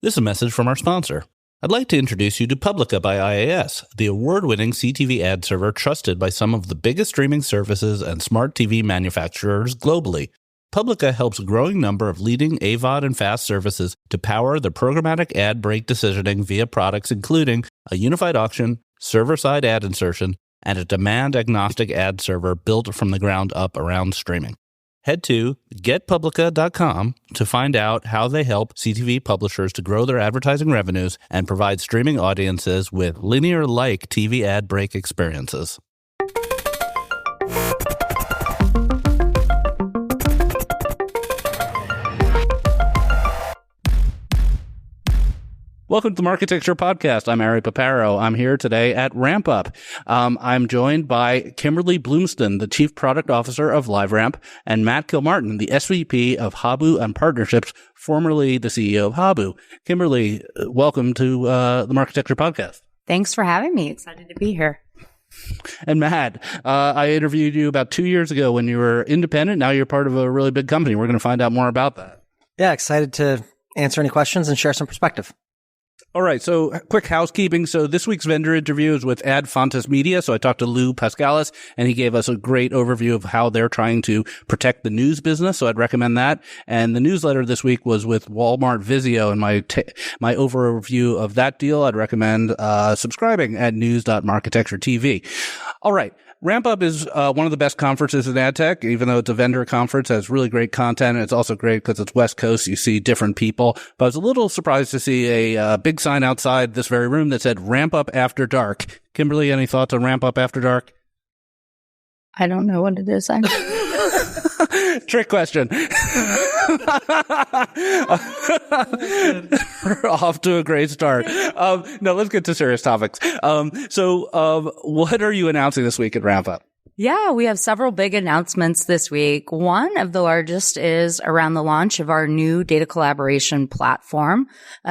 This is a message from our sponsor. I'd like to introduce you to Publica by IAS, the award-winning CTV ad server trusted by some of the biggest streaming services and smart TV manufacturers globally. Publica helps a growing number of leading AVOD and FAST services to power their programmatic ad break decisioning via products including a unified auction, server-side ad insertion, and a demand-agnostic ad server built from the ground up around streaming. Head to getpublica.com to find out how they help CTV publishers to grow their advertising revenues and provide streaming audiences with linear-like TV ad break experiences. Welcome to the Marketecture podcast. I'm Ari Paparo. I'm here today at RampUp. I'm joined by Kimberly Bloomston, the Chief Product Officer of LiveRamp, and Matt Kilmartin, the SVP of Habu and Partnerships, formerly the CEO of Habu. Kimberly, welcome to the Marketecture podcast. Thanks for having me. Excited to be here. And Matt, I interviewed you about 2 years ago when you were independent. Now you're part of a really big company. We're going to find out more about that. Yeah, excited to answer any questions and share some perspective. All right, so quick housekeeping. So this week's vendor interview is with Ad Fontes Media. So I talked to Lou Pascalis, and he gave us a great overview of how they're trying to protect the news business. So I'd recommend that. And the newsletter this week was with Walmart Vizio, and my overview of that deal, I'd recommend subscribing at news.marketecture.tv. All right. RampUp is one of the best conferences in ad tech, even though it's a vendor conference. It has really great content, and it's also great because it's West Coast. You see different people. But I was a little surprised to see a big sign outside this very room that said RampUp After Dark. Kimberly, any thoughts on RampUp After Dark? I don't know what it is. Trick question. Off to a great start. No, let's get to serious topics. So what are you announcing this week at RampUp? Yeah, we have several big announcements this week. One of the largest is around the launch of our new data collaboration platform.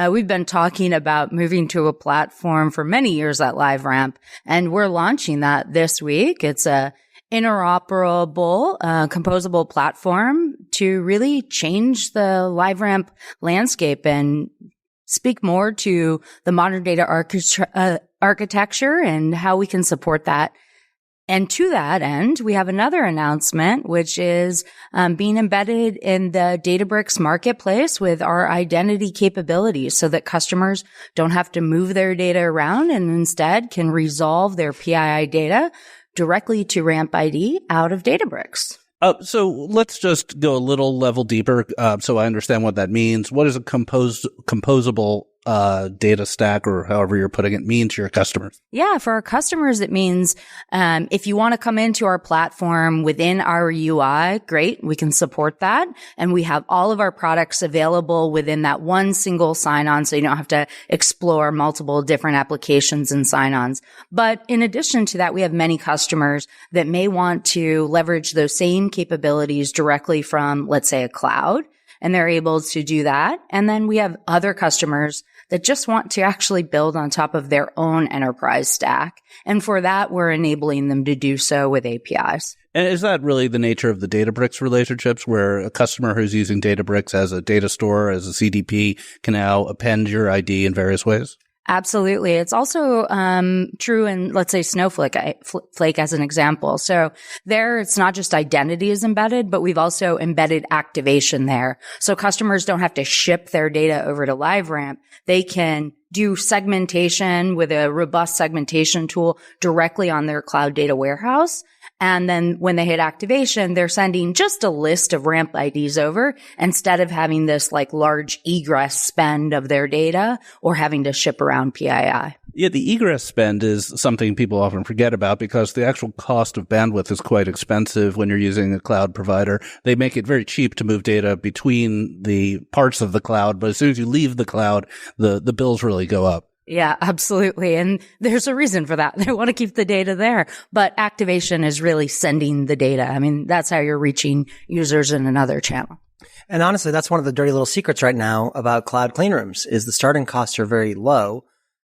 We've been talking about moving to a platform for many years at LiveRamp, and we're launching that this week. It's a interoperable, composable platform to really change the LiveRamp landscape and speak more to the modern data architecture and how we can support that. And to that end, we have another announcement, which is being embedded in the Databricks marketplace with our identity capabilities so that customers don't have to move their data around and instead can resolve their PII data directly to RampID out of Databricks. So let's just go a little level deeper so I understand what that means. What does a composable data stack, or however you're putting it, mean to your customers? Yeah, for our customers, it means if you want to come into our platform within our UI, great, we can support that. And we have all of our products available within that one single sign-on, so you don't have to explore multiple different applications and sign-ons. But in addition to that, we have many customers that may want to leverage those same capabilities directly from, let's say, a cloud, and they're able to do that. And then we have other customers that just want to actually build on top of their own enterprise stack. And for that, we're enabling them to do so with APIs. And is that really the nature of the Databricks relationships, where a customer who's using Databricks as a data store, as a CDP, can now append your ID in various ways? Absolutely. It's also true in, let's say, Snowflake as an example. So there, it's not just identity is embedded, but we've also embedded activation there. So customers don't have to ship their data over to LiveRamp. They can do segmentation with a robust segmentation tool directly on their cloud data warehouse. And then when they hit activation, they're sending just a list of ramp IDs over instead of having this like large egress spend of their data or having to ship around PII. Yeah, the egress spend is something people often forget about because the actual cost of bandwidth is quite expensive when you're using a cloud provider. They make it very cheap to move data between the parts of the cloud, but as soon as you leave the cloud, the bills really go up. Yeah, absolutely. And there's a reason for that. They want to keep the data there, but activation is really sending the data. I mean, that's how you're reaching users in another channel. And honestly, that's one of the dirty little secrets right now about cloud clean rooms is the starting costs are very low.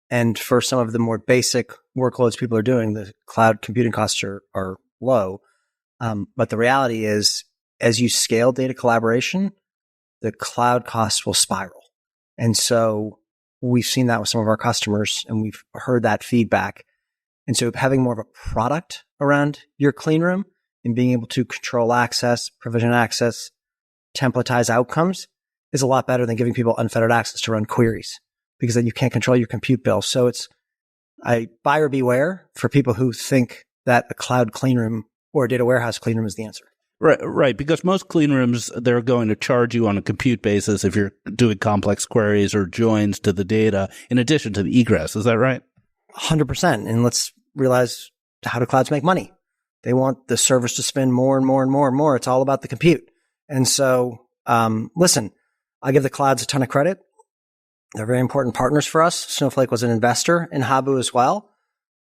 And for some of the more basic workloads people are doing, the cloud computing costs are low. But the reality is, as you scale data collaboration, the cloud costs will spiral. And so we've seen that with some of our customers and we've heard that feedback. And so having more of a product around your clean room and being able to control access, provision access, templatize outcomes is a lot better than giving people unfettered access to run queries, because then you can't control your compute bill. So it's a buyer beware for people who think that a cloud clean room or a data warehouse clean room is the answer. Right. Because most clean rooms, they're going to charge you on a compute basis if you're doing complex queries or joins to the data in addition to the egress. Is that right? 100%. And let's realize, how do clouds make money? They want the servers to spend more and more and more and more. It's all about the compute. And so, listen, I give the clouds a ton of credit. They're very important partners for us. Snowflake was an investor in Habu as well.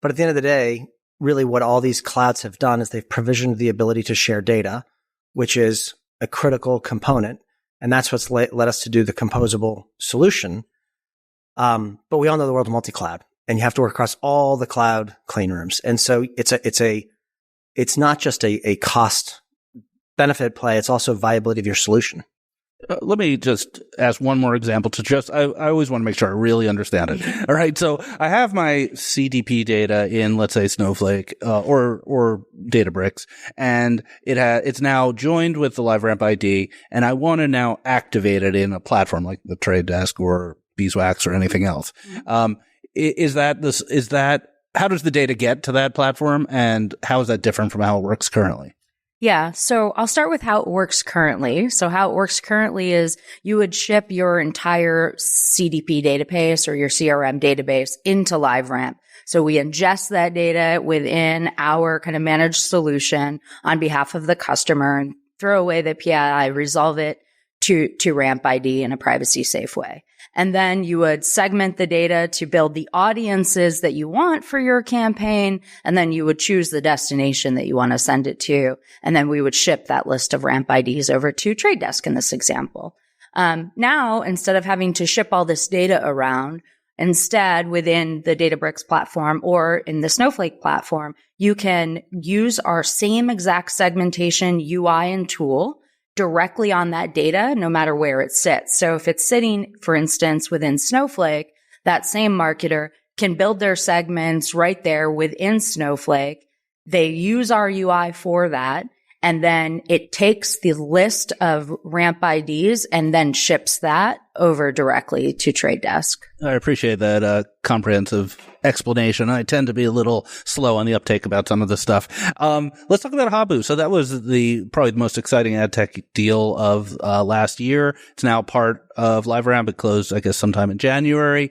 But at the end of the day, really what all these clouds have done is they've provisioned the ability to share data, which is a critical component. And that's what's led us to do the composable solution. But we all know the world of multi-cloud, and you have to work across all the cloud clean rooms. And so it's not just a cost benefit play. It's also viability of your solution. Let me just ask one more example I always want to make sure I really understand it. All right. So I have my CDP data in, let's say, Snowflake, or Databricks, and it's now joined with the LiveRamp ID, and I want to now activate it in a platform like the Trade Desk or Beeswax or anything else. How does the data get to that platform, and how is that different from how it works currently? Yeah. So I'll start with how it works currently. So how it works currently is you would ship your entire CDP database or your CRM database into LiveRamp. So we ingest that data within our kind of managed solution on behalf of the customer and throw away the PII, resolve it to Ramp ID in a privacy safe way. And then you would segment the data to build the audiences that you want for your campaign. And then you would choose the destination that you want to send it to. And then we would ship that list of Ramp IDs over to Trade Desk in this example. Now, instead of having to ship all this data around, instead within the Databricks platform or in the Snowflake platform, you can use our same exact segmentation UI and tool directly on that data, no matter where it sits. So if it's sitting, for instance, within Snowflake, that same marketer can build their segments right there within Snowflake. They use our UI for that. And then it takes the list of Ramp IDs and then ships that over directly to Trade Desk. I appreciate that comprehensive explanation. I tend to be a little slow on the uptake about some of this stuff. Let's talk about Habu. So that was probably the most exciting ad tech deal of last year. It's now part of LiveRamp. It closed, I guess, sometime in January.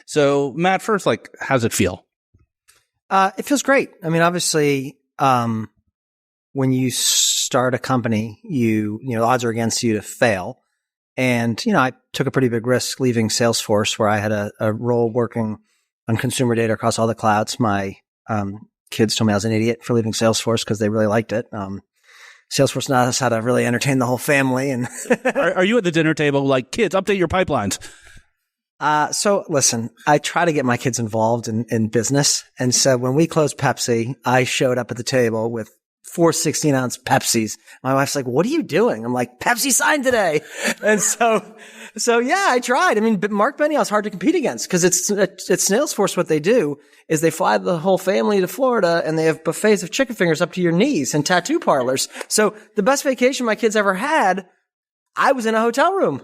So Matt, first, how's it feel? It feels great. I mean, obviously, when you start a company, the odds are against you to fail. And, I took a pretty big risk leaving Salesforce, where I had a role working on consumer data across all the clouds. My kids told me I was an idiot for leaving Salesforce because they really liked it. Salesforce knows how to really entertain the whole family. And are you at the dinner table like, kids, update your pipelines? So listen, I try to get my kids involved in business. And so when we closed Pepsi, I showed up at the table with 4 16-ounce Pepsis. My wife's like, "What are you doing?" I'm like, "Pepsi signed today." And so yeah, I tried. I mean, but Mark Benioff's hard to compete against because it's Salesforce. What they do is they fly the whole family to Florida and they have buffets of chicken fingers up to your knees and tattoo parlors. So the best vacation my kids ever had, I was in a hotel room.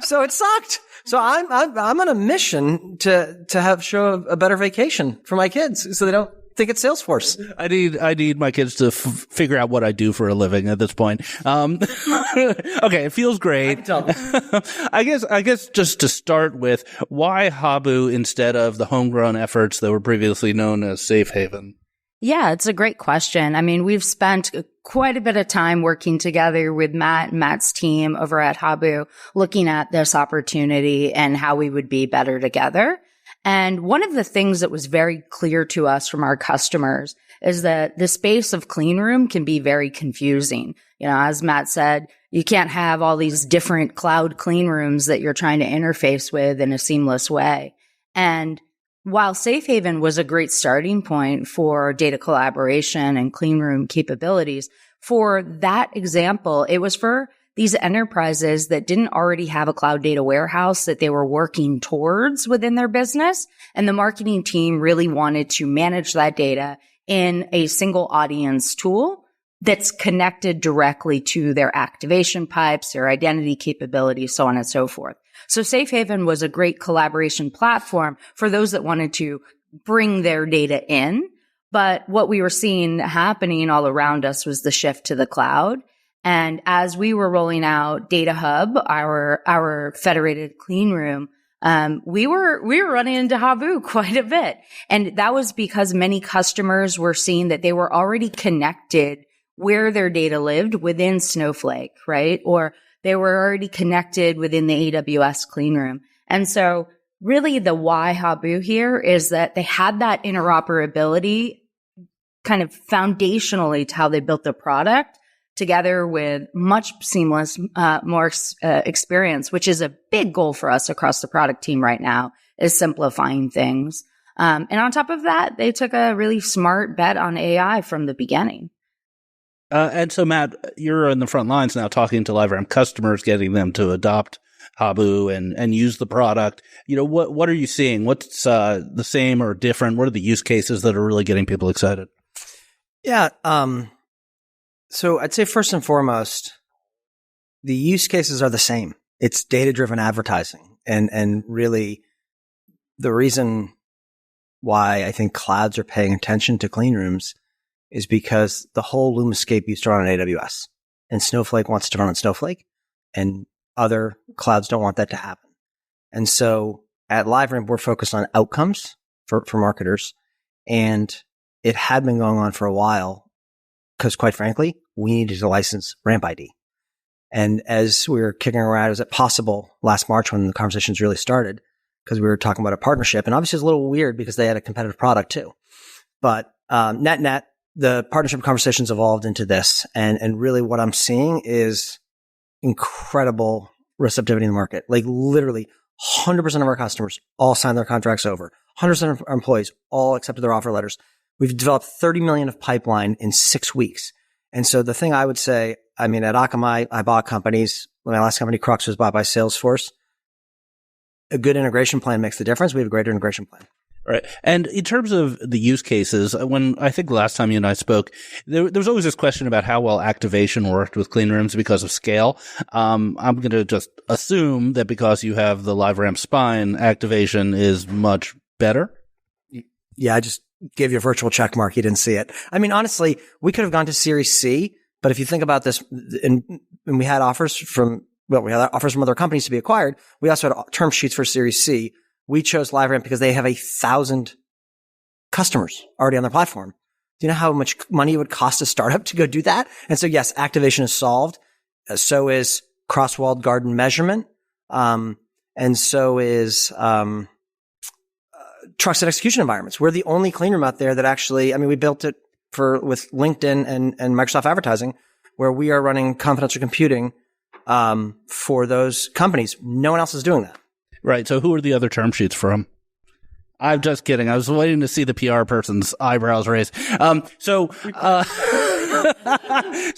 So it sucked. So I'm on a mission to show a better vacation for my kids so they don't think it's Salesforce. I need my kids to figure out what I do for a living at this point. Okay, it feels great. I guess just to start with, why Habu instead of the homegrown efforts that were previously known as Safe Haven? Yeah, it's a great question. I mean, we've spent quite a bit of time working together with Matt and Matt's team over at Habu, looking at this opportunity and how we would be better together. And one of the things that was very clear to us from our customers is that the space of clean room can be very confusing. As Matt said, you can't have all these different cloud clean rooms that you're trying to interface with in a seamless way. And while Safe Haven was a great starting point for data collaboration and clean room capabilities, for that example, it was for these enterprises that didn't already have a cloud data warehouse that they were working towards within their business. And the marketing team really wanted to manage that data in a single audience tool that's connected directly to their activation pipes, their identity capabilities, so on and so forth. So Safe Haven was a great collaboration platform for those that wanted to bring their data in. But what we were seeing happening all around us was the shift to the cloud. And as we were rolling out Data Hub, our federated clean room, we were running into Habu quite a bit. And that was because many customers were seeing that they were already connected where their data lived within Snowflake, right? Or they were already connected within the AWS clean room. And so really the why Habu here is that they had that interoperability kind of foundationally to how they built the product, together with much seamless, more experience, which is a big goal for us across the product team right now, is simplifying things. And on top of that, they took a really smart bet on AI from the beginning. And so, Matt, you're in the front lines now talking to LiveRamp customers, getting them to adopt Habu and use the product. What are you seeing? What's the same or different? What are the use cases that are really getting people excited? Yeah. So I'd say first and foremost, the use cases are the same. It's data-driven advertising. And really the reason why I think clouds are paying attention to clean rooms is because the whole Lumascape used to run on AWS, and Snowflake wants to run on Snowflake, and other clouds don't want that to happen. And so at LiveRamp, we're focused on outcomes for marketers, and it had been going on for a while because, quite frankly, we needed to license RampID. And as we were kicking around, was it possible last March when the conversations really started, because we were talking about a partnership, and obviously it's a little weird because they had a competitive product too. But net, the partnership conversations evolved into this. And really what I'm seeing is incredible receptivity in the market. Like literally 100% of our customers all signed their contracts over. 100% of our employees all accepted their offer letters. We've developed 30 million of pipeline in 6 weeks. And so the thing I would say, at Akamai, I bought companies. My last company, Crux, was bought by Salesforce. A good integration plan makes the difference. We have a great integration plan. Right. And in terms of the use cases, when I think last time you and I spoke, there was always this question about how well activation worked with clean rooms because of scale. I'm going to just assume that because you have the LiveRamp spine, activation is much better. Yeah, I just gave you a virtual check mark. You didn't see it. Honestly, we could have gone to Series C, but if you think about this, and we had offers from other companies to be acquired. We also had term sheets for Series C. We chose LiveRamp because they have 1,000 customers already on their platform. Do you know how much money it would cost a startup to go do that? And so, yes, activation is solved. So is cross-walled garden measurement. And so is trusted execution environments. We're the only clean room out there that actually, we built it with LinkedIn and Microsoft Advertising, where we are running confidential computing for those companies. No one else is doing that. Right. So who are the other term sheets from? I'm just kidding. I was waiting to see the PR person's eyebrows raise. So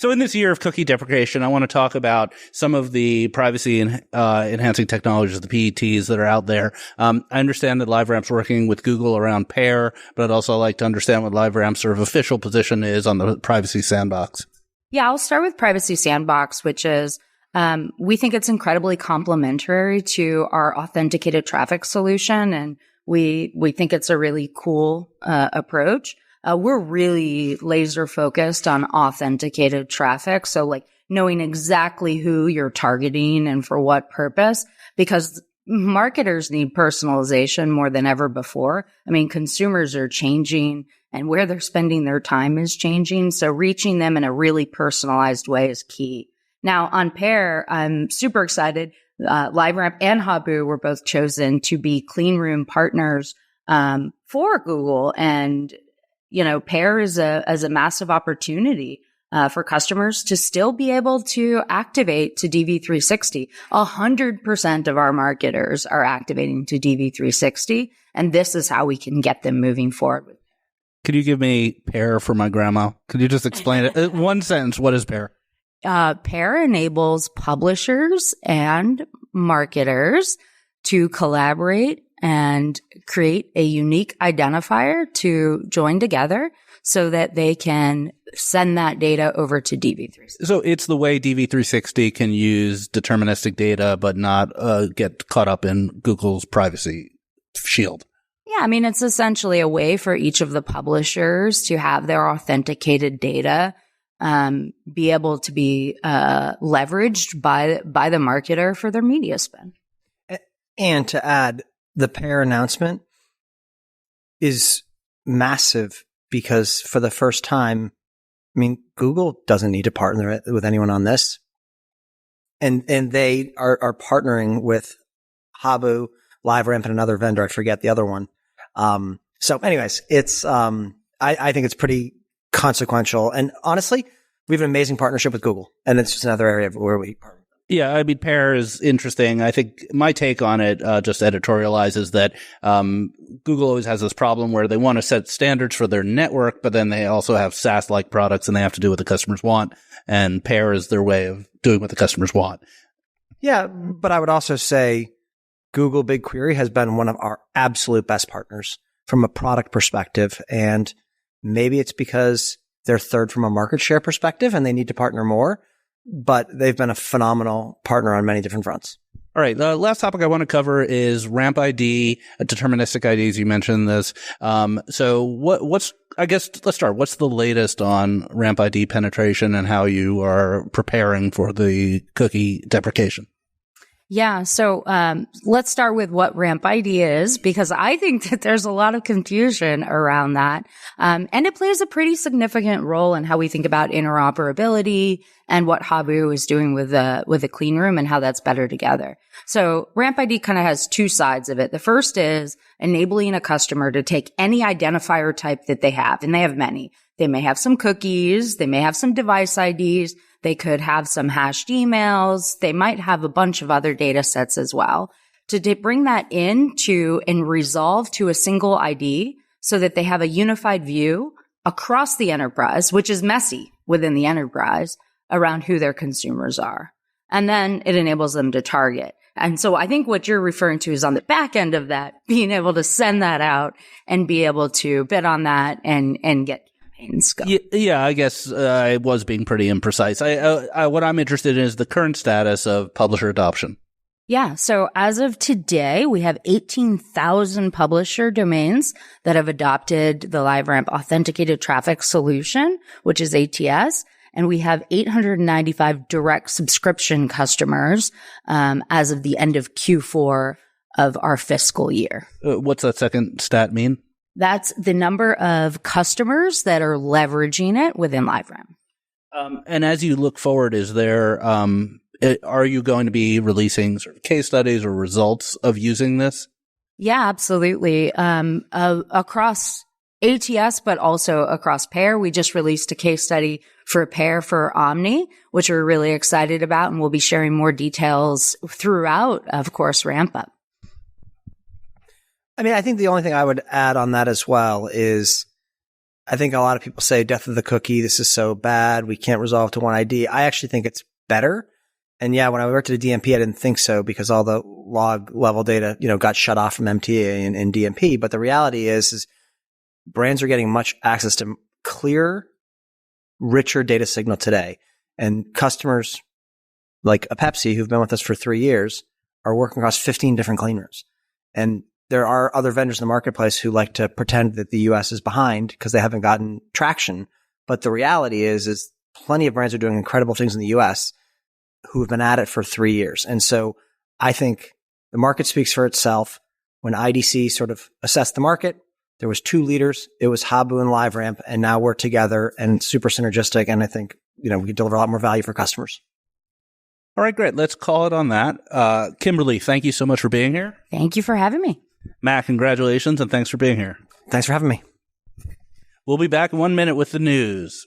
in this year of cookie deprecation, I want to talk about some of the privacy and enhancing technologies, the PETs that are out there. I understand that LiveRamp's working with Google around PAIR, but I'd also like to understand what LiveRamp's sort of official position is on the privacy sandbox. Yeah, I'll start with Privacy Sandbox, which is we think it's incredibly complementary to our authenticated traffic solution, and we think it's a really cool approach. We're really laser focused on authenticated traffic, so like knowing exactly who you're targeting and for what purpose, because marketers need personalization more than ever before. Consumers are changing, and where they're spending their time is changing, so reaching them in a really personalized way is key. Now, on PAIR, I'm super excited. LiveRamp and Habu were both chosen to be clean room partners for Google. And, PAIR is a massive opportunity for customers to still be able to activate to DV360. 100% of our marketers are activating to DV360, and this is how we can get them moving forward. Could you give me PAIR for my grandma? Could you just explain it? One sentence, what is PAIR? Pair enables publishers and marketers to collaborate and create a unique identifier to join together so that they can send that data over to DV360. So it's the way DV360 can use deterministic data, but not get caught up in Google's privacy shield. Yeah, I mean, it's essentially a way for each of the publishers to have their authenticated data be able to be leveraged by the marketer for their media spend. And to add, the pair announcement is massive because for the first time, I mean, Google doesn't need to partner with anyone on this. And they are partnering with Habu, LiveRamp, and another vendor. I forget the other one. So anyways, it's, I think it's pretty consequential. And honestly, we have an amazing partnership with Google. And it's just another area where we partner. Yeah, I mean, pair is interesting. I think my take on it, just editorializes that, Google always has this problem where they want to set standards for their network, but then they also have SaaS-like products and they have to do what the customers want. And pair is their way of doing what the customers want. Yeah, but I would also say Google BigQuery has been one of our absolute best partners from a product perspective. And maybe it's because they're third from a market share perspective and they need to partner more. But they've been a phenomenal partner on many different fronts. All right. The last topic I want to cover is RampID, deterministic IDs. You mentioned this. So what's, I guess, let's start. What's the latest on RampID penetration and how you are preparing for the cookie deprecation? Yeah. So, let's start with what RampID is, because I think that there's a lot of confusion around that. And it plays a pretty significant role in how we think about interoperability and what Habu is doing with the clean room and how that's better together. So RampID kind of has two sides of it. The first is enabling a customer to take any identifier type that they have, and they have many. They may have some cookies. They may have some device IDs. They could have some hashed emails. They might have a bunch of other data sets as well to bring that into and resolve to a single ID so that they have a unified view across the enterprise, which is messy within the enterprise, around who their consumers are. And then it enables them to target. And so I think what you're referring to is on the back end of that, being able to send that out and be able to bid on that and get Yeah, I guess I was being pretty imprecise. What I'm interested in is the current status of publisher adoption. Yeah. So as of today, we have 18,000 publisher domains that have adopted the LiveRamp Authenticated Traffic Solution, which is ATS. And we have 895 direct subscription customers as of the end of Q4 of our fiscal year. What's that second stat mean? That's the number of customers that are leveraging it within LiveRamp. And as you look forward, is there, are you going to be releasing sort of case studies or results of using this? Yeah, absolutely. Across ATS, but also across Pair, we just released a case study for Pair for Omni, which we're really excited about, and we'll be sharing more details throughout, of course, RampUp. I mean, I think the only thing I would add on that as well is I think a lot of people say death of the cookie. This is so bad. We can't resolve to one ID. I actually think it's better. And yeah, when I worked at a DMP, I didn't think so because all the log level data, got shut off from MTA and DMP. But the reality is brands are getting much access to clear, richer data signal today. And customers like a Pepsi who've been with us for 3 years are working across 15 different clean rooms. And there are other vendors in the marketplace who like to pretend that the US is behind because they haven't gotten traction. But the reality is plenty of brands are doing incredible things in the US who have been at it for 3 years. And so I think the market speaks for itself. When IDC sort of assessed the market, there was 2 leaders. It was Habu and LiveRamp, and now we're together and super synergistic. And I think, we can deliver a lot more value for customers. All right, great. Let's call it on that. Kimberly, thank you so much for being here. Thank you for having me. Matt, congratulations, and thanks for being here. Thanks for having me. We'll be back in 1 minute with the news.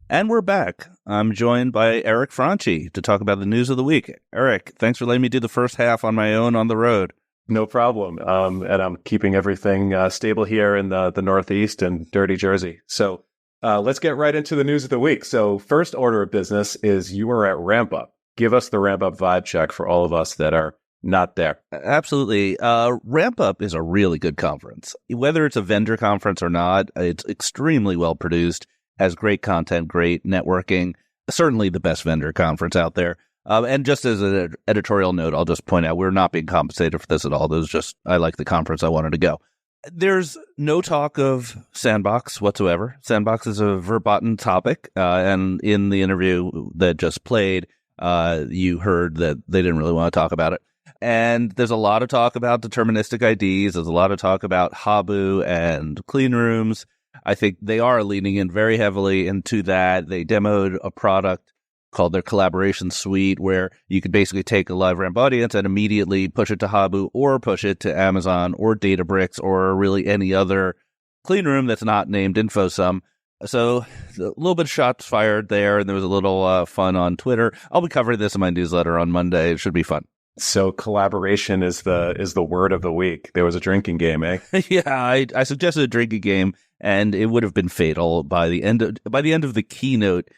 And we're back. I'm joined by Eric Franchi to talk about the news of the week. Eric, thanks for letting me do the first half on my own on the road. No problem. And I'm keeping everything stable here in the Northeast and dirty Jersey. So Let's get right into the news of the week. So first order of business is you are at RampUp. Give us the RampUp vibe check for all of us that are not there. Absolutely. RampUp is a really good conference. Whether it's a vendor conference or not, it's extremely well produced, has great content, great networking, certainly the best vendor conference out there. And just as an editorial note, I'll just point out we're not being compensated for this at all. I like the conference. I wanted to go. There's no talk of Sandbox whatsoever. Sandbox is a verboten topic. And in the interview that just played, you heard that they didn't really want to talk about it. And there's a lot of talk about deterministic IDs. There's a lot of talk about Habu and clean rooms. I think they are leaning in very heavily into that. They demoed a product called their collaboration suite, where you could basically take a LiveRamp audience and immediately push it to Habu or push it to Amazon or Databricks or really any other clean room that's not named InfoSum. So a little bit of shots fired there, and there was a little fun on Twitter. I'll be covering this in my newsletter on Monday. It should be fun. So collaboration is the word of the week. There was a drinking game, eh? Yeah, I suggested a drinking game, and it would have been fatal by the end of the keynote.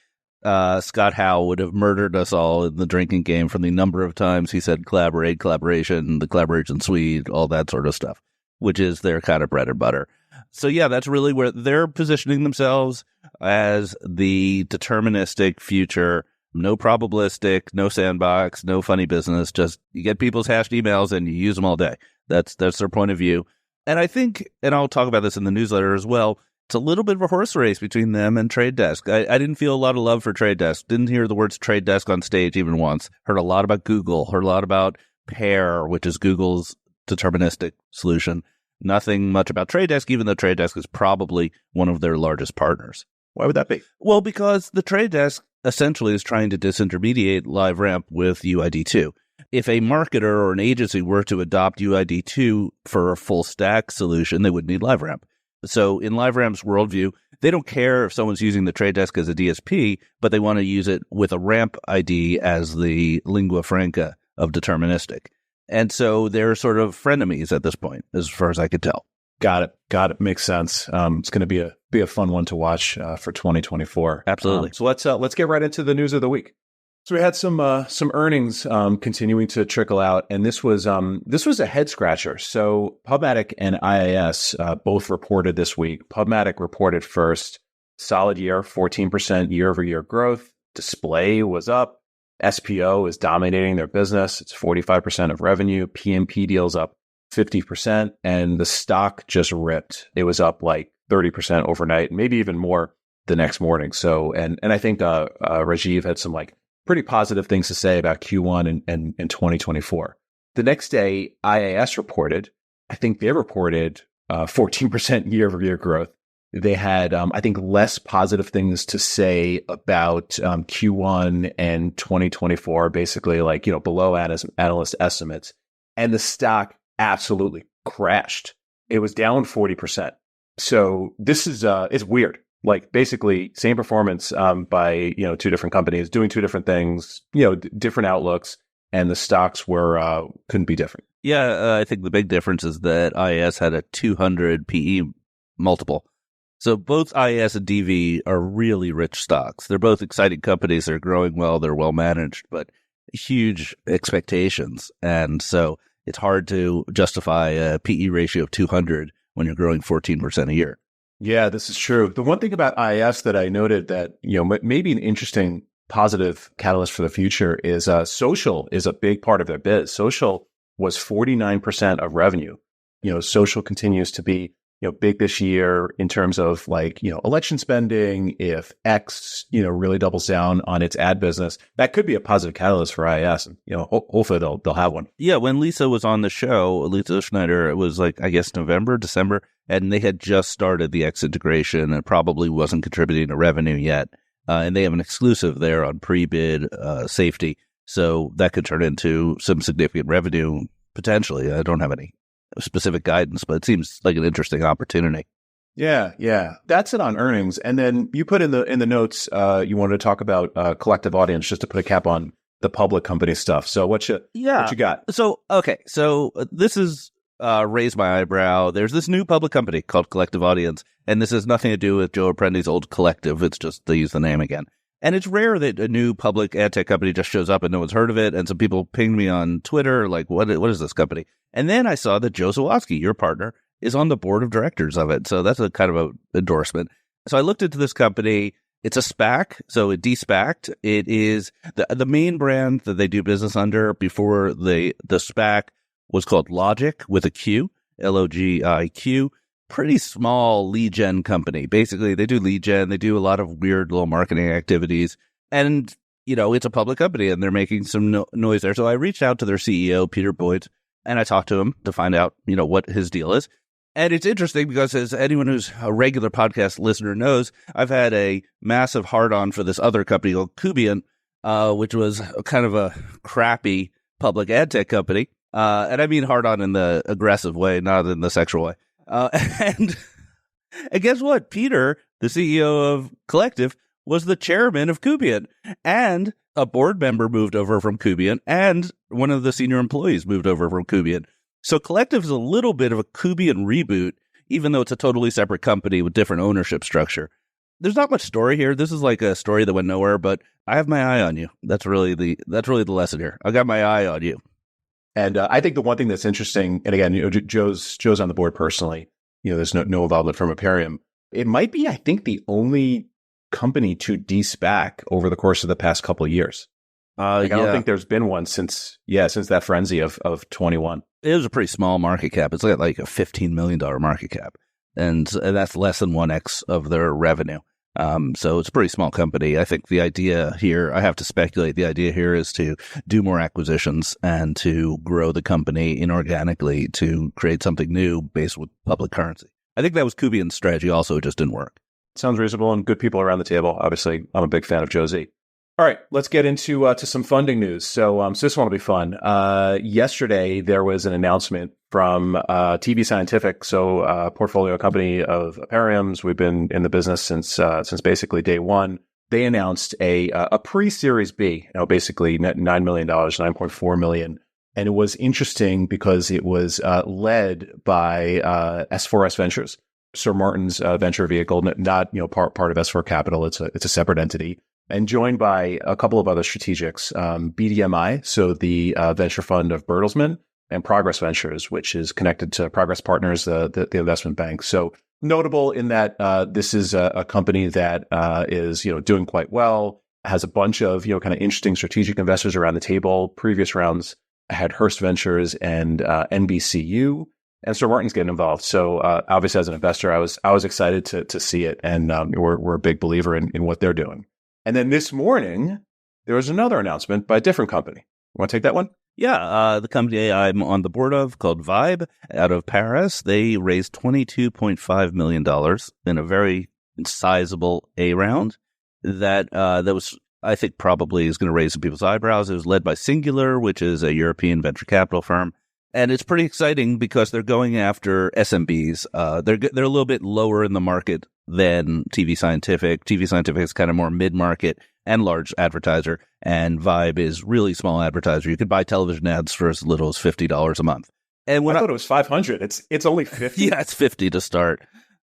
Scott Howe would have murdered us all in the drinking game from the number of times he said collaboration, the collaboration suite, all that sort of stuff, which is their kind of bread and butter. So yeah, that's really where they're positioning themselves as the deterministic future. No probabilistic, no sandbox, no funny business. Just you get people's hashed emails and you use them all day. That's their point of view. And I think, and I'll talk about this in the newsletter as well, it's a little bit of a horse race between them and Trade Desk. I didn't feel a lot of love for Trade Desk. Didn't hear the words Trade Desk on stage even once. Heard a lot about Google. Heard a lot about Pair, which is Google's deterministic solution. Nothing much about Trade Desk, even though Trade Desk is probably one of their largest partners. Why would that be? Well, because the Trade Desk essentially is trying to disintermediate LiveRamp with UID2. If a marketer or an agency were to adopt UID2 for a full stack solution, they would need LiveRamp. So in LiveRamp's worldview, they don't care if someone's using the Trade Desk as a DSP, but they want to use it with a RAMP ID as the lingua franca of deterministic. And so they're sort of frenemies at this point, as far as I could tell. Got it. Makes sense. It's going to be a fun one to watch for 2024. Absolutely. So let's get right into the news of the week. So we had some earnings continuing to trickle out, and this was a head scratcher. So PubMatic and IAS both reported this week. PubMatic reported first, solid year, 14% year-over-year growth. Display was up. SPO is dominating their business. It's 45% of revenue. PMP deals up 50%, and the stock just ripped. It was up like 30% overnight, maybe even more the next morning. So, and I think Rajiv had some like pretty positive things to say about Q1 and 2024. The next day, IAS reported. I think they reported 14% year-over-year growth. They had, I think, less positive things to say about Q1 and 2024, basically like, below analyst estimates. And the stock absolutely crashed. It was down 40%. So this is, it's weird. Like basically same performance by, two different companies doing two different things, different outlooks, and the stocks were couldn't be different. Yeah, I think the big difference is that IAS had a 200 PE multiple. So both IAS and DV are really rich stocks. They're both exciting companies. They're growing well. They're well managed, but huge expectations. And so it's hard to justify a PE ratio of 200 when you're growing 14% a year. Yeah, this is true. The one thing about IAS that I noted that, maybe an interesting positive catalyst for the future is social is a big part of their biz. Social was 49% of revenue. Social continues to be, big this year in terms of like, election spending. If X, really doubles down on its ad business, that could be a positive catalyst for IAS. And, hopefully they'll have one. Yeah. When Lisa was on the show, Lisa Schneider, it was like, I guess November, December, and they had just started the X integration and probably wasn't contributing to revenue yet. And they have an exclusive there on pre-bid safety. So that could turn into some significant revenue potentially. I don't have any specific guidance, but it seems like an interesting opportunity. Yeah. That's it on earnings. And then you put in the notes, you wanted to talk about collective audience, just to put a cap on the public company stuff. So what you got? So, okay. So this is raised my eyebrow. There's this new public company called Collective Audience, and this has nothing to do with Joe Apprendi's old Collective. It's just they use the name again. And it's rare that a new public ad tech company just shows up and no one's heard of it. And some people pinged me on Twitter, like, what is this company? And then I saw that Joe Zawodzki, your partner, is on the board of directors of it. So that's a kind of an endorsement. So I looked into this company. It's a SPAC, so it de-SPAC'd. It is the main brand that they do business under before the SPAC was called Logic with a Q, Logiq. Pretty small lead gen company. Basically, they do lead gen. They do a lot of weird little marketing activities. And, it's a public company and they're making some noise there. So I reached out to their CEO, Peter Boyd, and I talked to him to find out, what his deal is. And it's interesting because, as anyone who's a regular podcast listener knows, I've had a massive hard-on for this other company called Kubient, which was kind of a crappy public ad tech company. And I mean hard-on in the aggressive way, not in the sexual way. And guess what? Peter, the CEO of Collective, was the chairman of Kubient, and a board member moved over from Kubient, and one of the senior employees moved over from Kubient. So Collective is a little bit of a Kubient reboot, even though it's a totally separate company with different ownership structure. There's not much story here. This is like a story that went nowhere, but I have my eye on you. That's really the lesson here. I got my eye on you. And I think the one thing that's interesting, and again, Joe's on the board personally. There's no involvement from Imperium. It might be, I think, the only company to de-SPAC over the course of the past couple of years. I don't think there's been one since that frenzy of 21. It was a pretty small market cap. It's like a $15 million market cap, and that's less than 1x of their revenue. So it's a pretty small company. I think the idea here, I have to speculate, the idea here is to do more acquisitions and to grow the company inorganically to create something new based with public currency. I think that was Kubient's strategy also. It just didn't work. Sounds reasonable, and good people around the table. Obviously, I'm a big fan of Josie. All right, let's get into to some funding news. So this one will be fun. Yesterday, there was an announcement from TV Scientific, so a portfolio company of Imperium's. We've been in the business since basically day one. They announced a pre-Series B, basically $9 million, $9.4 million. And it was interesting because it was led by S4S Ventures, Sir Martin's venture vehicle, not part of S4 Capital. It's a separate entity. And joined by a couple of other strategics, BDMI, so the venture fund of Bertelsmann, and Progress Ventures, which is connected to Progress Partners, the investment bank. So notable in that this is a company that is doing quite well, has a bunch of kind of interesting strategic investors around the table. Previous rounds had Hearst Ventures and NBCU, and Sir Martin's getting involved. So obviously, as an investor, I was excited to see it, and we're a big believer in what they're doing. And then this morning, there was another announcement by a different company. You want to take that one? Yeah, the company I'm on the board of, called Vibe, out of Paris. They raised $22.5 million in a very sizable A round that was, I think, probably is going to raise some people's eyebrows. It was led by Singular, which is a European venture capital firm. And it's pretty exciting because they're going after SMBs. They're a little bit lower in the market than TV Scientific. TV Scientific is kind of more mid-market and large advertiser, and Vibe is really small advertiser. You could buy television ads for as little as $50 a month. And I thought it was $500. It's only $50. Yeah, it's $50 to start.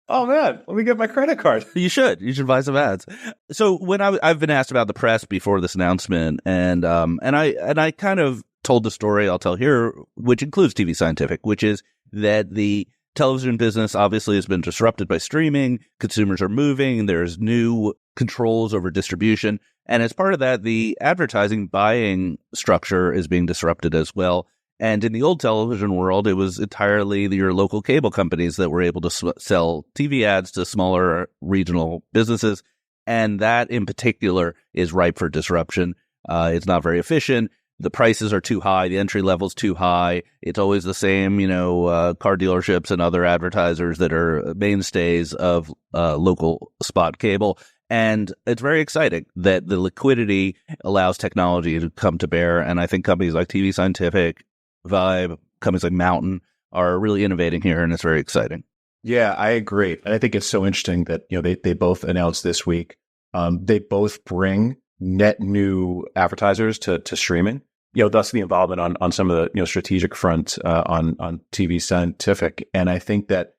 Oh man, let me get my credit card. You should buy some ads. So when I've been asked about the press before this announcement, and I kind of told the story I'll tell here, which includes TV Scientific, which is that the television business obviously has been disrupted by streaming. Consumers are moving. There's new controls over distribution. And as part of that, the advertising buying structure is being disrupted as well. And in the old television world, it was entirely your local cable companies that were able to sell TV ads to smaller regional businesses. And that in particular is ripe for disruption. It's not very efficient. The prices are too high. The entry level's too high. It's always the same, car dealerships and other advertisers that are mainstays of local spot cable. And it's very exciting that the liquidity allows technology to come to bear. And I think companies like TV Scientific, Vibe, companies like Mountain are really innovating here, and it's very exciting. Yeah, I agree. And I think it's so interesting that, they both announced this week. They both bring net new advertisers to streaming. thus the involvement on some of the strategic front on TV scientific. And I think that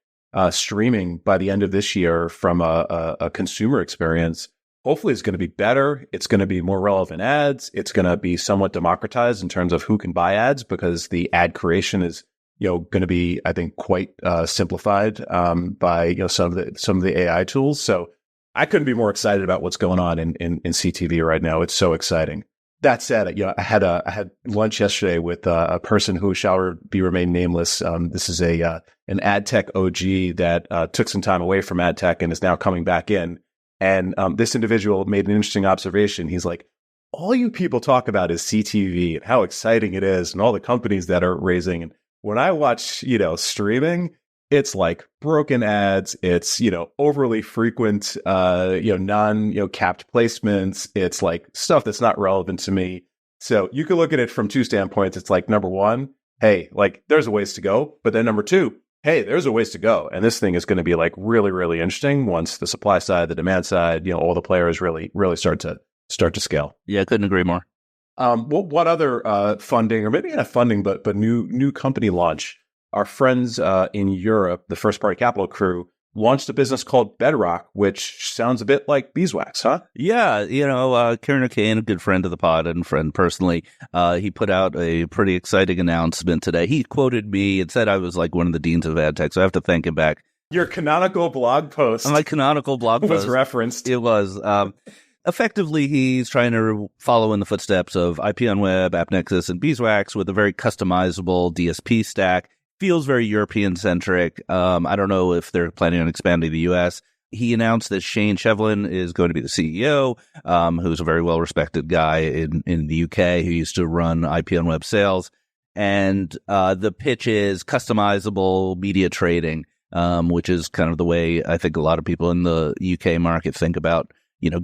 streaming by the end of this year from a consumer experience hopefully is going to be better. It's going to be more relevant ads. It's going to be somewhat democratized in terms of who can buy ads, because the ad creation is going to be, I think, quite simplified by some of the AI tools. So I couldn't be more excited about what's going on in CTV right now. It's so exciting. That said, I had lunch yesterday with a person who shall remain nameless. This is an ad tech OG that took some time away from ad tech and is now coming back in. And this individual made an interesting observation. He's like, all you people talk about is CTV and how exciting it is and all the companies that are raising. And when I watch, streaming, it's like broken ads. It's, overly frequent, non-capped placements. It's like stuff that's not relevant to me. So you can look at it from two standpoints. It's like, number one, hey, like there's a ways to go. But then number two, hey, there's a ways to go. And this thing is going to be like really, really interesting once the supply side, the demand side, all the players really, really start to scale. Yeah, I couldn't agree more. What other funding, or maybe not funding, but new company launch? Our friends in Europe, the First Party Capital crew, launched a business called Bedrock, which sounds a bit like beeswax, huh? Yeah, Kieran O'Kane, a good friend of the pod and friend personally, he put out a pretty exciting announcement today. He quoted me and said I was like one of the deans of ad tech, so I have to thank him back. Your canonical blog post. My canonical blog post was referenced. It was. Effectively, he's trying to follow in the footsteps of IP on Web, AppNexus, and Beeswax with a very customizable DSP stack. Feels very European-centric. I don't know if they're planning on expanding the U.S. He announced that Shane Shevlin is going to be the CEO, who's a very well-respected guy in the U.K. who used to run IP on Web sales. And the pitch is customizable media trading, which is kind of the way I think a lot of people in the UK market think about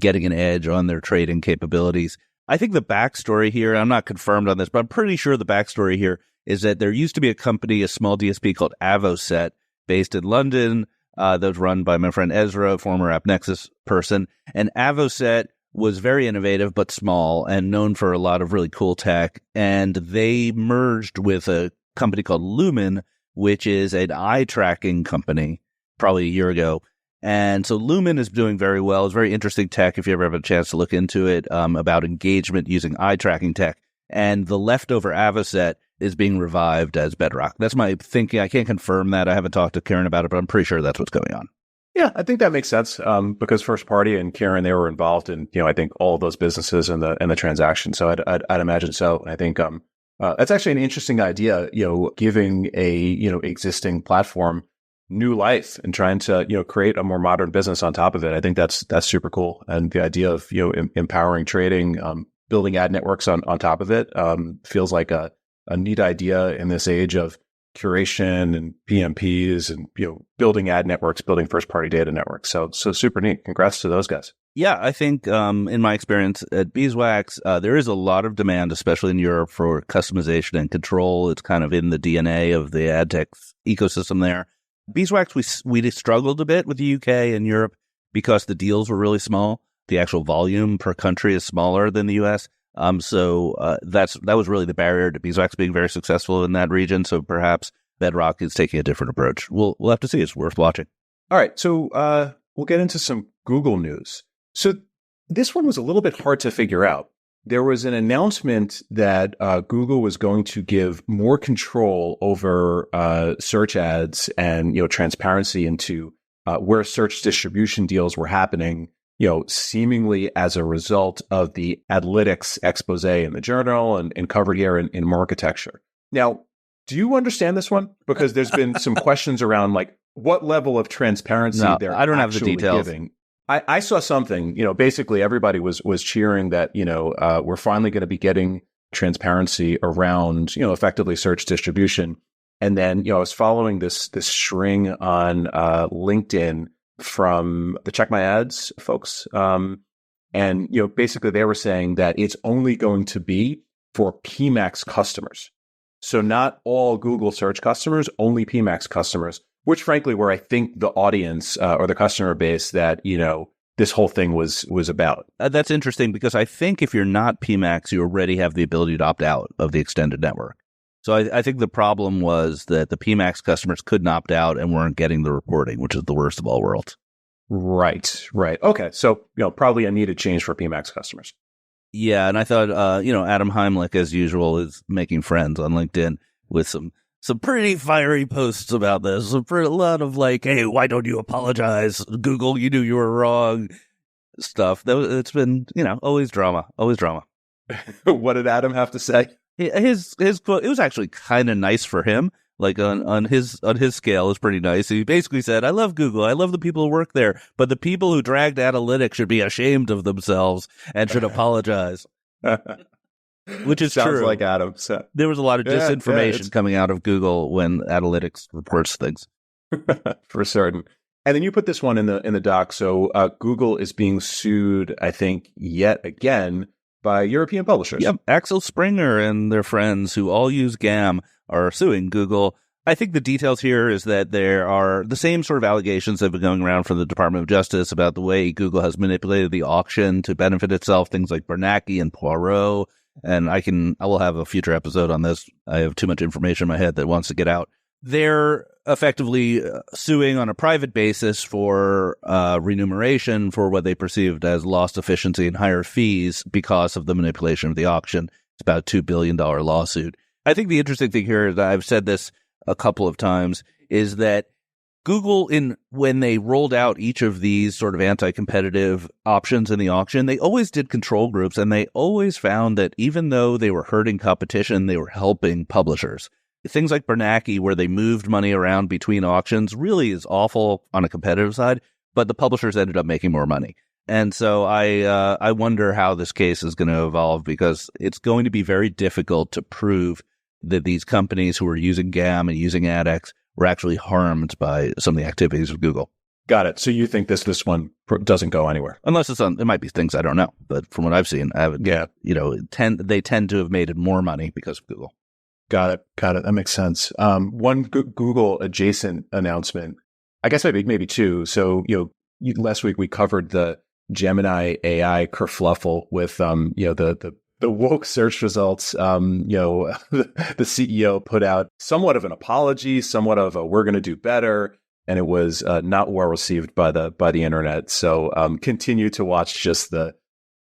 getting an edge on their trading capabilities. I think the backstory here, I'm not confirmed on this, but I'm pretty sure the backstory here is that there used to be a company, a small DSP called Avoset, based in London, that was run by my friend Ezra, a former AppNexus person. And Avoset was very innovative, but small and known for a lot of really cool tech. And they merged with a company called Lumen, which is an eye tracking company, probably a year ago. And so Lumen is doing very well. It's very interesting tech if you ever have a chance to look into it, about engagement using eye tracking tech. And the leftover Avoset is being revived as Bedrock. That's my thinking. I can't confirm that. I haven't talked to Kieran about it, but I'm pretty sure that's what's going on. Yeah, I think that makes sense, because First Party and Kieran, they were involved in, I think all of those businesses and the transaction. So I'd imagine so. And I think that's actually an interesting idea, giving a, existing platform new life and trying to, create a more modern business on top of it. I think that's super cool. And the idea of, empowering trading, building ad networks on top of it, feels like a neat idea in this age of curation and PMPs and, building ad networks, building first party data networks. So super neat. Congrats to those guys. Yeah, I think in my experience at Beeswax, there is a lot of demand, especially in Europe, for customization and control. It's kind of in the DNA of the ad tech ecosystem there. Beeswax, we struggled a bit with the UK and Europe because the deals were really small. The actual volume per country is smaller than the US. So that was really the barrier to Beeswax being very successful in that region. So perhaps Bedrock is taking a different approach. We'll have to see. It's worth watching. All right. So we'll get into some Google news. So this one was a little bit hard to figure out. There was an announcement that Google was going to give more control over search ads and transparency into where search distribution deals were happening, seemingly as a result of the Adlytics expose in the journal and covered here in Marketecture. Now, do you understand this one? Because there's been some questions around like what level of transparency they're I don't have the details. Giving. I saw something, basically everybody was cheering that, we're finally going to be getting transparency around, effectively search distribution. And then, I was following this string on LinkedIn from the Check My Ads folks. And, basically they were saying that it's only going to be for PMax customers. So not all Google search customers, only PMax customers. Which, frankly, where I think the audience or the customer base that, this whole thing was about. That's interesting because I think if you're not PMax, you already have the ability to opt out of the extended network. So I think the problem was that the PMax customers couldn't opt out and weren't getting the reporting, which is the worst of all worlds. Right. Okay. So, probably a needed change for PMax customers. Yeah. And I thought, Adam Heimlich, as usual, is making friends on LinkedIn with some pretty fiery posts about this. A lot of like, hey, why don't you apologize? Google, you knew you were wrong stuff. It's been, always drama. What did Adam have to say? His quote, it was actually kind of nice for him. Like on his scale, it was pretty nice. He basically said, I love Google. I love the people who work there. But the people who dragged analytics should be ashamed of themselves and should apologize. Which is Sounds true. like Adam. So. There was a lot of disinformation coming out of Google when analytics reports things. For certain. And then you put this one in the doc. So Google is being sued, I think, yet again by European publishers. Yep. Axel Springer and their friends who all use GAM are suing Google. I think the details here is that there are the same sort of allegations that have been going around from the Department of Justice about the way Google has manipulated the auction to benefit itself, things like Bernanke and Poirot. And I will have a future episode on this. I have too much information in my head that wants to get out. They're effectively suing on a private basis for remuneration for what they perceived as lost efficiency and higher fees because of the manipulation of the auction. It's about a $2 billion lawsuit. I think the interesting thing here is, I've said this a couple of times, is that Google, when they rolled out each of these sort of anti-competitive options in the auction, they always did control groups, and they always found that even though they were hurting competition, they were helping publishers. Things like Bernanke, where they moved money around between auctions, really is awful on a competitive side, but the publishers ended up making more money. And so I wonder how this case is going to evolve, because it's going to be very difficult to prove that these companies who are using GAM and using AdX were actually harmed by some of the activities of Google. Got it. So you think this one doesn't go anywhere? Unless it might be things I don't know. But from what I've seen, they tend to have made it more money because of Google. Got it. That makes sense. One Google adjacent announcement, I guess maybe two. So, last week we covered the Gemini AI kerfluffle with, the woke search results. The CEO put out somewhat of an apology, somewhat of a we're going to do better, and it was not well received by the internet. So continue to watch just the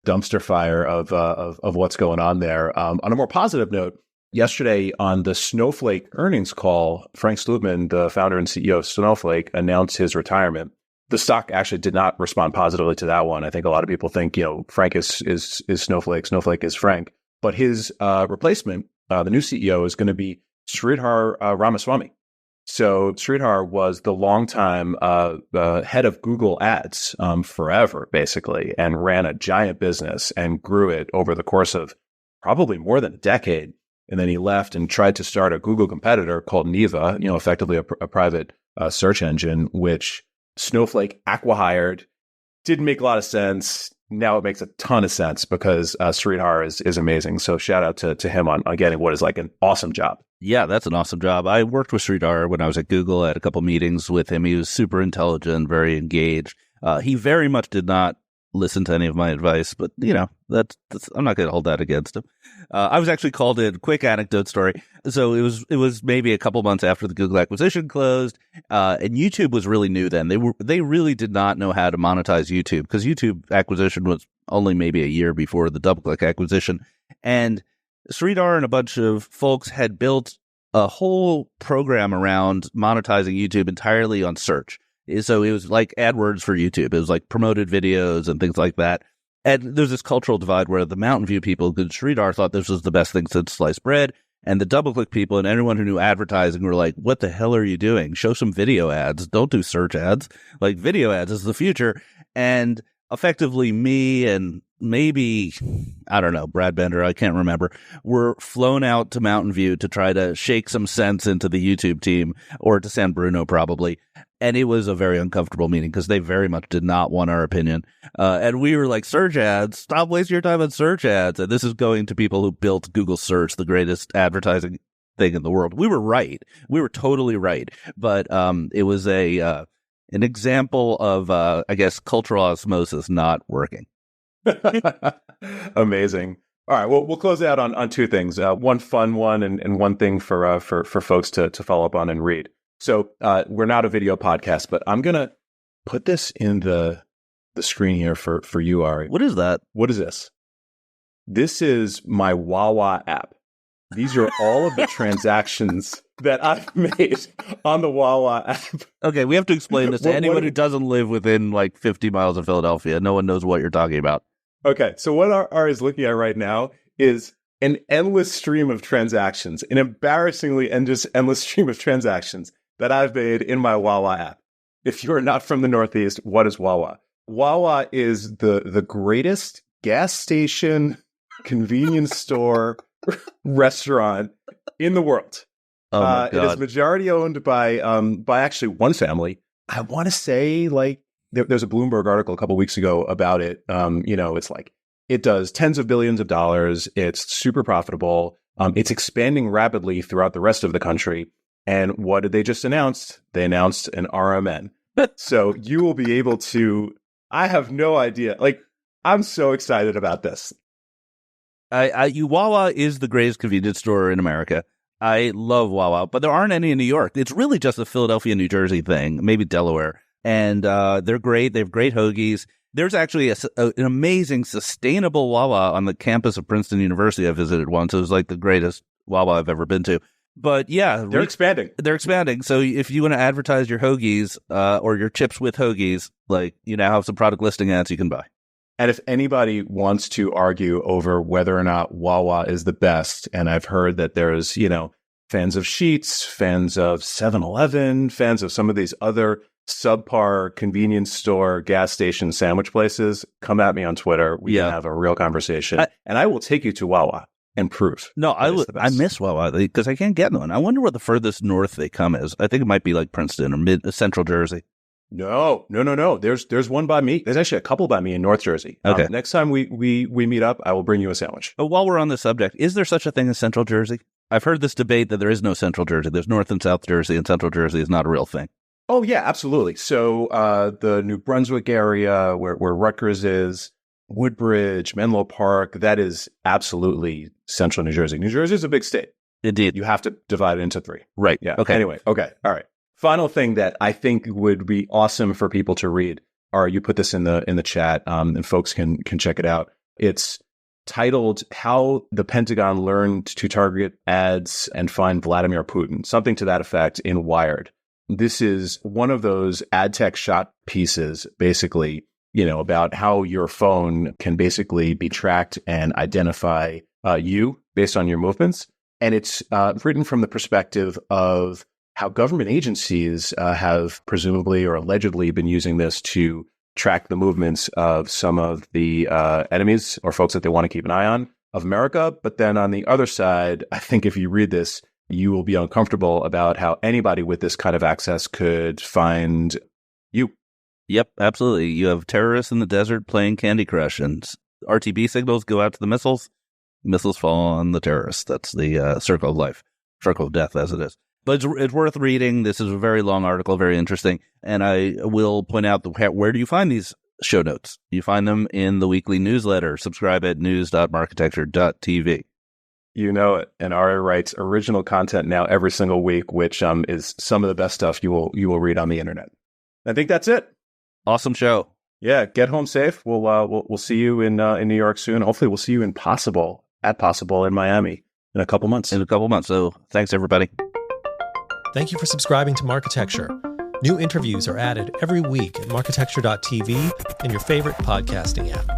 dumpster fire of what's going on there. On a more positive note, yesterday on the Snowflake earnings call, Frank Slootman, the founder and CEO of Snowflake, announced his retirement. The stock actually did not respond positively to that one. I think a lot of people think, Frank is Snowflake, Snowflake is Frank. But his replacement, the new CEO, is going to be Sridhar Ramaswamy. So Sridhar was the longtime head of Google Ads forever, basically, and ran a giant business and grew it over the course of probably more than a decade. And then he left and tried to start a Google competitor called Neva, effectively a private search engine, which Snowflake acqui-hired. Didn't make a lot of sense. Now it makes a ton of sense because Sridhar is amazing. So shout out to him on getting what is like an awesome job. Yeah, that's an awesome job. I worked with Sridhar when I was at Google. I had a couple meetings with him. He was super intelligent, very engaged. He very much did not listen to any of my advice, but that's I'm not going to hold that against him. I was actually called in. Quick anecdote story. So it was maybe a couple months after the Google acquisition closed, and YouTube was really new then. They really did not know how to monetize YouTube because YouTube acquisition was only maybe a year before the DoubleClick acquisition, and Sridhar and a bunch of folks had built a whole program around monetizing YouTube entirely on search. So it was like AdWords for YouTube. It was like promoted videos and things like that. And there's this cultural divide where the Mountain View people, good Sridhar, thought this was the best thing since sliced bread. And the DoubleClick people and everyone who knew advertising were like, what the hell are you doing? Show some video ads. Don't do search ads. Like, video ads is the future. And effectively me and maybe, I don't know, Brad Bender, I can't remember, were flown out to Mountain View to try to shake some sense into the YouTube team, or to San Bruno probably. And it was a very uncomfortable meeting because they very much did not want our opinion. And we were like, search ads, stop wasting your time on search ads. And this is going to people who built Google Search, the greatest advertising thing in the world. We were right. We were totally right. But it was a An example of, I guess, cultural osmosis not working. Amazing. All right, well, we'll close out on two things. One fun one and one thing for folks to follow up on and read. So we're not a video podcast, but I'm going to put this in the screen here for you, Ari. What is that? What is this? This is my Wawa app. These are all of the transactions that I've made on the Wawa app. Okay, we have to explain this to anyone who doesn't live within like 50 miles of Philadelphia. No one knows what you're talking about. Okay, so what Ari is looking at right now is an endless stream of transactions, an embarrassingly endless stream of transactions that I've made in my Wawa app. If you're not from the Northeast, what is Wawa? Wawa is the greatest gas station, convenience store, restaurant in the world. Oh my God. It is majority owned by actually one family. I want to say like there's a Bloomberg article a couple of weeks ago about it. It's like it does tens of billions of dollars. It's super profitable. It's expanding rapidly throughout the rest of the country. And what did they just announce? They announced an RMN. So you will be able to. I have no idea. Like, I'm so excited about this. Wawa is the greatest convenience store in America. I love Wawa, but there aren't any in New York. It's really just a Philadelphia, New Jersey thing, maybe Delaware. And they're great. They have great hoagies. There's actually an amazing sustainable Wawa on the campus of Princeton University. I visited once. It was like the greatest Wawa I've ever been to. But yeah, they're expanding. They're expanding. So if you want to advertise your hoagies or your chips with hoagies, like you now have some product listing ads you can buy. And if anybody wants to argue over whether or not Wawa is the best, and I've heard that there's, fans of Sheetz, fans of 7-Eleven, fans of some of these other subpar convenience store, gas station sandwich places, come at me on Twitter. We can have a real conversation. And I will take you to Wawa and prove. No, I miss Wawa because I can't get one. I wonder what the furthest north they come is. I think it might be like Princeton or central Jersey. No. There's one by me. There's actually a couple by me in North Jersey. Okay. Next time we meet up, I will bring you a sandwich. But while we're on the subject, is there such a thing as Central Jersey? I've heard this debate that there is no Central Jersey. There's North and South Jersey, and Central Jersey is not a real thing. Oh, yeah, absolutely. So the New Brunswick area where Rutgers is, Woodbridge, Menlo Park, that is absolutely Central New Jersey. New Jersey is a big state. Indeed. You have to divide it into three. Right. Yeah. Okay. Anyway. Okay. All right. Final thing that I think would be awesome for people to read, or you put this in the chat, and folks can check it out. It's titled "How the Pentagon Learned to Target Ads and Find Vladimir Putin," something to that effect in Wired. This is one of those ad tech shot pieces, basically, about how your phone can basically be tracked and identify you based on your movements. And it's written from the perspective of how government agencies have presumably or allegedly been using this to track the movements of some of the enemies or folks that they want to keep an eye on of America. But then on the other side, I think if you read this, you will be uncomfortable about how anybody with this kind of access could find you. Yep, absolutely. You have terrorists in the desert playing Candy Crush, and RTB signals go out to the missiles. Missiles fall on the terrorists. That's the circle of life, circle of death, as it is. But it's worth reading. This is a very long article, very interesting. And I will point out, where do you find these show notes? You find them in the weekly newsletter. Subscribe at news.marketecture.tv. You know it. And Ari writes original content now every single week, which is some of the best stuff you will read on the internet. I think that's it. Awesome show. Yeah, get home safe. We'll see you in New York soon. Hopefully, we'll see you at Possible in Miami in a couple months. So thanks, everybody. Thank you for subscribing to Marketecture. New interviews are added every week at marketecture.tv and your favorite podcasting app.